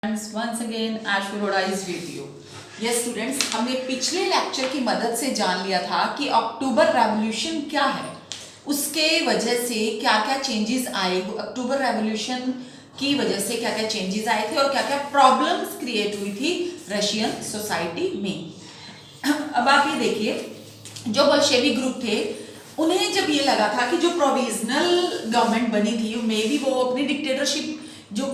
Once again Ash Aroda is with you. Yes students, हमने पिछले lecture की मदद से जान लिया था कि अक्टूबर रेवोल्यूशन क्या है, उसके वजह से क्या क्या चेंजेस आए, अक्टूबर रेवोल्यूशन की वजह से क्या क्या चेंजेस आए थे और क्या क्या प्रॉब्लम्स क्रिएट हुई थी रशियन सोसाइटी में। अब आप ये देखिए, जो बोल्शेविक ग्रुप थे उन्हें जब ये लगा था कि जो प्रोविजनल गवर्नमेंट बनी थी मे बी वो अपनी डिक्टेटरशिप जो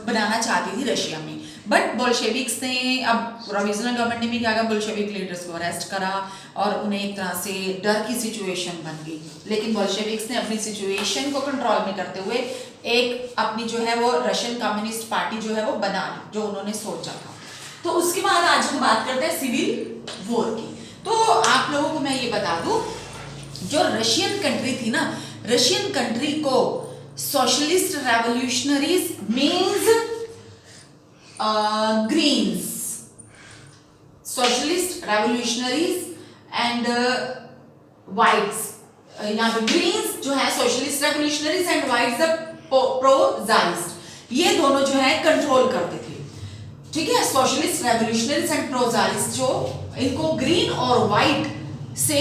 बनाना चाहती थी रशिया में, बट बोल्शेविक्स ने अब प्रोविजनल गवर्नमेंट ने भी क्या किया, बोल्शेविक लीडर्स को अरेस्ट करा और उन्हें एक तरह से डर की सिचुएशन बन गई। लेकिन बोल्शेविक्स ने अपनी सिचुएशन को कंट्रोल में करते हुए एक अपनी जो है वो रशियन कम्युनिस्ट पार्टी जो है वो बना ली, जो उन्होंने सोचा था। तो उसके बाद आज हम बात करते हैं सिविल वॉर की। तो आप लोगों को मैं ये बता दूं, जो रशियन कंट्री थी ना, रशियन कंट्री को socialist revolutionaries means greens, socialist revolutionaries and whites, यहाँ पे ग्रीन्स जो है socialist revolutionaries and whites the प्रोजाइस्ट, ये दोनों जो है कंट्रोल करते थे। ठीक है, सोशलिस्ट रेवोल्यूशनरीज एंड प्रोजाइस्ट, जो इनको ग्रीन और व्हाइट से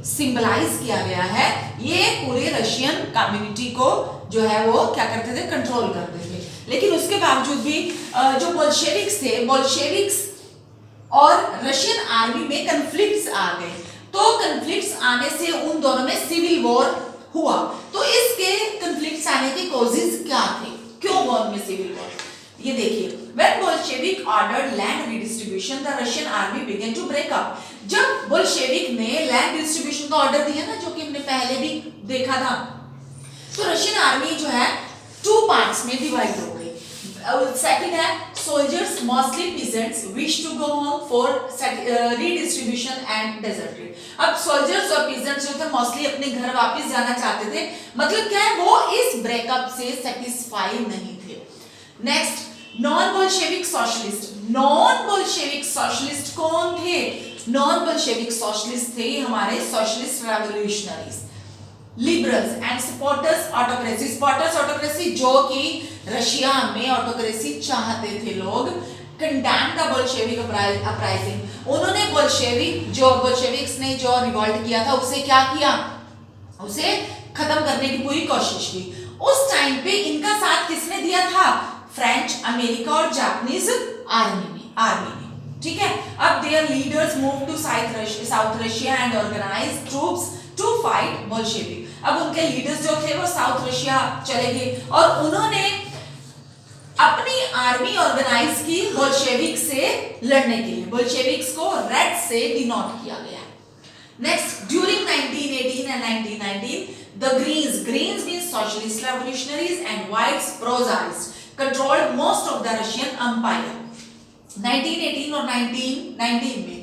सिंबलाइज किया गया है, ये पूरे रशियन कम्युनिटी को जो है वो क्या करते थे, कंट्रोल करते थे। लेकिन उसके बावजूद भी जो बोल्शेविक्स थे, बोल्शेविक्स और रशियन आर्मी में कन्फ्लिक्ट्स आ गए। तो कन्फ्लिक्ट्स आने से उन दोनों में सिविल वॉर हुआ। तो इसके कन्फ्लिक्ट्स आने के कॉजेस क्या थे, क्यों हुआ उनमें सिविल वॉर, ये देखिए। When Bolshevik ordered land redistribution, the Russian army began to break up. जब बोल्शेविक ने लैंड डिस्ट्रीब्यूशन का ऑर्डर दिया ना, जो कि हमने पहले भी देखा था, तो रशियन आर्मी जो है टू पार्ट्स में डिवाइड हो गई। सेकंड है, soldiers mostly peasants wish to go home for redistribution and deserted. अब सोल्जर्स और पीजेंट्स जो थे मोस्टली अपने घर वापस जाना चाहते थे, मतलब क्या है, वो इस ब्रेकअप से सेटिस्फाई नहीं थे। Next, non Bolshevik socialist. Non Bolshevik socialist कौन थे? नॉन बोल्शेविक सोशलिस्ट थे हमारे socialist revolutionaries, liberals and supporters autocracy. Supporters autocracy, जो कि रशिया में ऑटोक्रेसी चाहते थे लोग, कंडेम द बोल्शेविक अपराइजिंग। उन्होंने बोल्शेविक्स ने जो रिवॉल्ट किया था उसे क्या किया, उसे खत्म करने की पूरी कोशिश की। उस टाइम पे इनका साथ किसने दिया था? फ्रेंच, अमेरिका और जापानीज आर्मी ने। ठीक है, अब their leaders move to South Russia and organise troops to fight Bolshevik. अब उनके लीडर्स जो थे वो साउथ रशिया चले गए और उन्होंने अपनी आर्मी ऑर्गेनाइज की बोल्शेविक से लड़ने के लिए। बोल्शेविक्स को रेड से डिनोट किया गया। Next, during 1918 and 1919 the Greens means socialist revolutionaries and whites prozists controlled most of the Russian empire. 1918 और 1919 में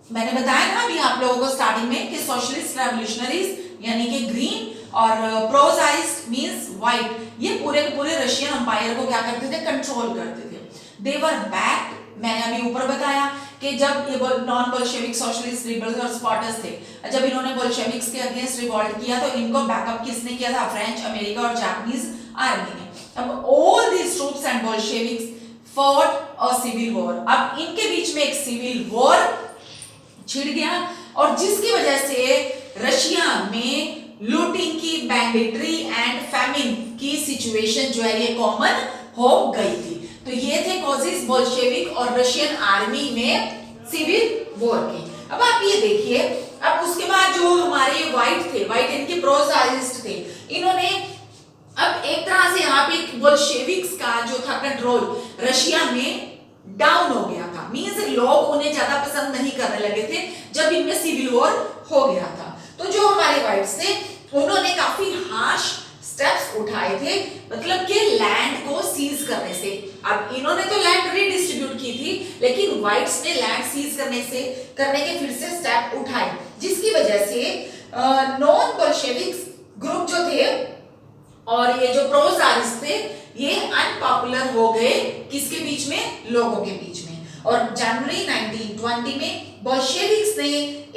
मैंने बताया ना अभी आप लोगों को स्टार्टिंग में कि सोशलिस्ट रेवोल्यूशनरीज यानी कि ग्रीन और प्रोजाइस्ट मींस व्हाइट, ये पूरे के पूरे रशियन एम्पायर को क्या करते थे, कंट्रोल करते थे। दे वर बैक, मैंने अभी ऊपर बताया कि जब ये नॉन बोल्शेविक सोशलिस्ट लिबरल्स और स्पॉटर्स थे, जब इन्होंने बोल्शेविक्स के अगेंस्ट रिवॉल्ट किया तो इनको बैकअप किसने किया था? फ्रेंच, अमेरिका और जापानीज आर्मी ने। अब all these troops and Bolsheviks fought a civil war. अब इनके बीच में एक सिविल वॉर छिड़ गया और जिसकी वजह से रशिया में लूटिंग की, बैंडिट्री एंड फैमिन की सिचुएशन जो है ये कॉमन हो गई थी। तो ये थे कॉजेस बोल्शेविक और रशियन आर्मी में सिविल वॉर के। अब आप ये देखिए, अब उसके बाद जो हमारे व्हाइट थे, व्हाइट इनके प्रोजाइस्ट थे, इन्होंने अब एक तरह से यहाँ पे बोल्शेविक्स का जो था कंट्रोल रशिया में डाउन हो गया था। मींस लोग उन्हें ज्यादा पसंद नहीं करने लगे थे जब इनमें सिविल वॉर हो गया था। तो जो हमारे व्हाइट्स थे उन्होंने काफी हार्श स्टेप्स उठाए थे, मतलब कि लैंड को सीज करने से। अब इन्होंने तो लैंड रीडिस्ट्रीब्यूट की थी, लेकिन व्हाइट्स ने लैंड सीज करने के फिर से स्टेप उठाए, जिसकी वजह से नॉन बोल्शेविक्स ग्रुप जो थे और ये जो प्रोजारिस्ट थे ये अनपॉपुलर हो गए किसके बीच में? लोगों के बीच में। और जनवरी 1920 में बोल्शेविक्स ने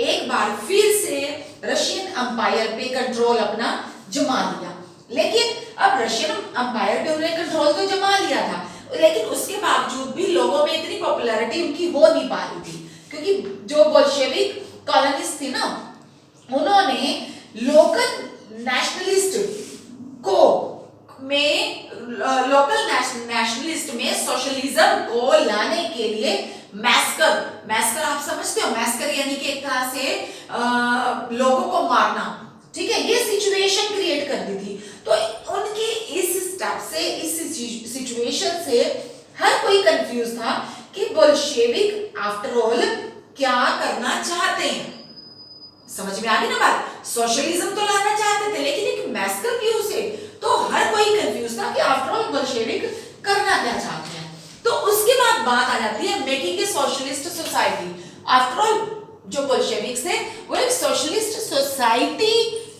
एक बार फिर से रशियन एम्पायर पे कंट्रोल अपना जमा लिया। लेकिन अब रशियन एम्पायर पे उन्होंने कंट्रोल तो जमा लिया था, लेकिन उसके बावजूद भी लोगों में इतनी पॉपुलैरिटी उनकी हो नहीं पा रही थी, क्योंकि जो बोल्शेविक कॉलोनिस्ट थी ना, उन्होंने लोकल नेशनलिस्ट को में लोकल नेशनलिस्ट में सोशलिज्म को लाने के लिए मैस्कर आप समझते हो, मैस्कर यानी कि एक तरह से लोगों को मारना, ठीक है, ये सिचुएशन क्रिएट कर दी थी। तो उनकी इस स्टेप से, इस सिचुएशन से हर कोई कंफ्यूज था कि बोल्शेविक आफ्टर ऑल क्या करना चाहते हैं। समझ में आ गई ना बात, सोशलिज्म तो लाना चाहते थे लेकिन एक मैस्कर व्यू से, तो हर कोई कंफ्यूज था कि आफ्टर ऑल बोल्शेविक करना क्या चाहते हैं। तो उसके बाद बात आ जाती है making a socialist society. After all जो बोल्शेविक्स थे वो एक सोशलिस्ट सोसाइटी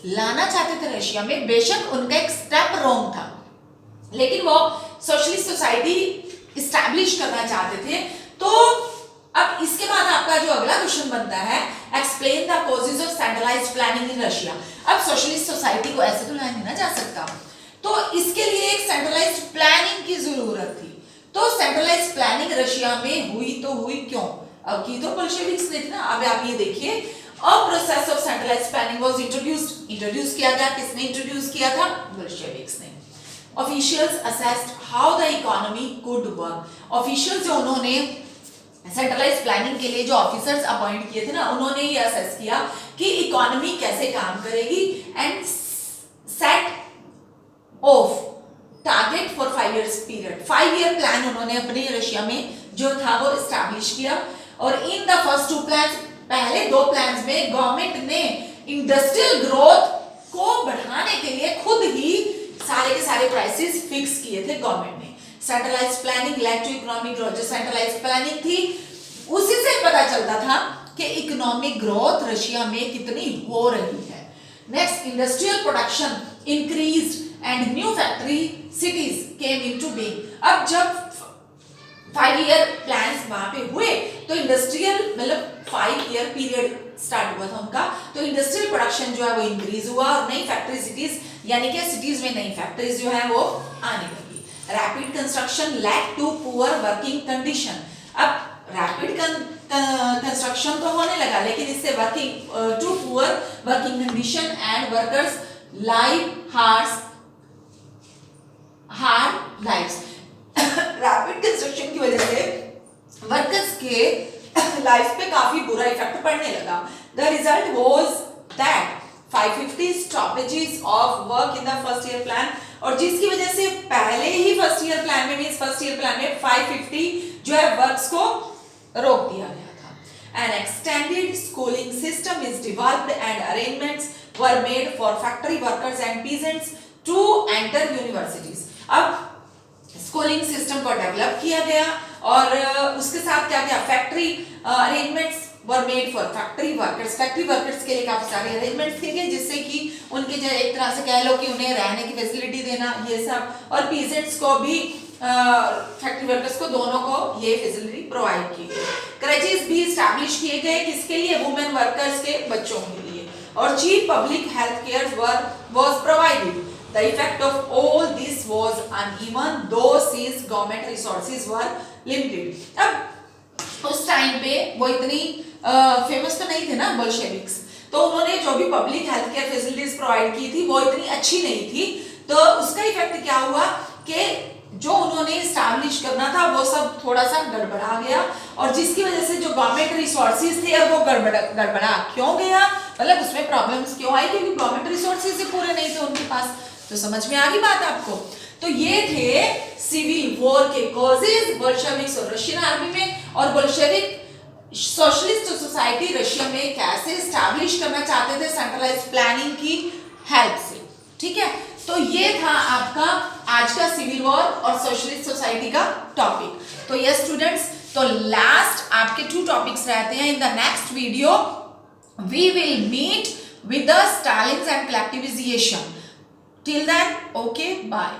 लाना चाहते थे रशिया में, बेशक उनका एक स्टेप रॉन्ग था, लेकिन वो सोशलिस्ट सोसाइटी इस्टेब्लिश करना चाहते थे। तो अब इसके बाद आपका जो अगला क्वेश्चन बनता है, explain the causes of centralised planning in Russia. अब सोशलिस्ट सोसाइटी को ऐसे तो लाया नहीं ना जा सकता, तो इसके लिए एक सेंट्रलाइज्ड प्लानिंग की जरूरत थी। तो सेंट्रलाइज्ड प्लानिंग रशिया में हुई तो हुई क्यों? अब की तो बोल्शेविक्स ने थी ना। अब आप ये देखिए, a process of centralised planning was introduce किया गया। किसने इंट्रोड्यूस किया था? बोल्शेविक्स ने। Officials assessed how the economy could work. Officials जो उन्होंने सेंट्रलाइज्ड प्लानिंग के लिए जो ऑफिसर्स अपॉइंट किए थे ना, उन्होंने ये असेस किया कि इकोनॉमी कैसे काम करेगी and set of target for 5 years period. 5 year plan उन्होंने अपने रशिया में जो था वो एस्टैब्लिश किया। और इन द फर्स्ट 2 प्लान्स, पहले 2 प्लान्स में गवर्नमेंट ने इंडस्ट्रियल ग्रोथ को बढ़ाने के लिए खुद ही सारे के सारे प्राइसेस फिक्स किए थे गवर्नमेंट ने। Centralised planning led to economic growth. जो सेंट्रलाइज्ड प्लानिंग थी उसी से पता चलता था कि इकोनॉमिक ग्रोथ रशिया में कितनी हो रही है। Next, industrial production increased and new factory cities came into being. अब जब 5 ईयर प्लान्स वहां पे हुए तो इंडस्ट्रियल मतलब 5 ईयर पीरियड स्टार्ट हुआ था उनका, तो इंडस्ट्रियल प्रोडक्शन जो है वो इंक्रीज हुआ और नई फैक्ट्री सिटीज यानी कि सिटीज में नई फैक्ट्रीज जो है वो आने लगी। Rapid construction led to poor working condition. अब रैपिड कंस्ट्रक्शन तो होने लगा लेकिन इससे working to poor working condition and workers life hard lives. Rapid construction की वजह से वर्कर्स के लाइफ पे काफी बुरा इफेक्ट पड़ने लगा। The result was that 550 stoppages of work in the first year plan, और जिसकी वजह से पहले ही फर्स्ट ईयर प्लान में 550 जो है वर्क्स को रोक दिया गया था। An extended schooling system is developed and arrangements were made for factory workers and peasants to enter universities। अब स्कूलिंग सिस्टम को डेवलप किया गया और उसके साथ क्या क्या factory arrangements were made for factory workers के लिए काफी सारे अरेंजमेंट्स किए गए जिससे कि उनके जो एक तरह से कह लो कि उन्हें रहने की फैसिलिटी देना ये सब, और पीजेंट्स को भी फैक्ट्री वर्कर्स को दोनों को ये फैसिलिटी प्रोवाइड की गई। क्रेचेस भी एस्टैब्लिश किए गए, किसके लिए? वुमेन वर्कर्स के बच्चों के लिए, और cheap public health care was provided. The effect of all this was uneven, though since government resources were limited। अब उस टाइम पे वो इतनी फेमस तो नहीं थे ना बोल्शेविक्स, तो उन्होंने जो भी public health care facilities provide की थी वो इतनी अच्छी नहीं थी। तो उसका इफेक्ट क्या हुआ कि जो उन्होंने एस्टैब्लिश करना था वो सब थोड़ा सा गड़बड़ा गया, और जिसकी वजह से जो गवर्नमेंट रिसोर्सेज थे वो गड़बड़ा क्यों गया, मतलब उसमें प्रॉब्लम्स क्यों आई? क्योंकि गवर्नमेंट रिसोर्सेज पूरे नहीं थे उनके पास। तो समझ में आ गई बात आपको? तो ये थे सिविल वॉर के कॉजेज बोल्शेविक्स और रशियन आर्मी में, और बोल्शेविक सोशलिस्ट सोसाइटी रशिया में कैसे एस्टैब्लिश करना चाहते थे सेंट्रलाइज्ड प्लानिंग की हेल्प से। ठीक है, तो ये था आपका आज का सिविल वॉर और सोशलिस्ट सोसाइटी का टॉपिक। तो ये स्टूडेंट्स, तो लास्ट आपके 2 टॉपिक्स रहते हैं। In the next video we will meet with the Stalins and collectivization. Till then, okay, bye.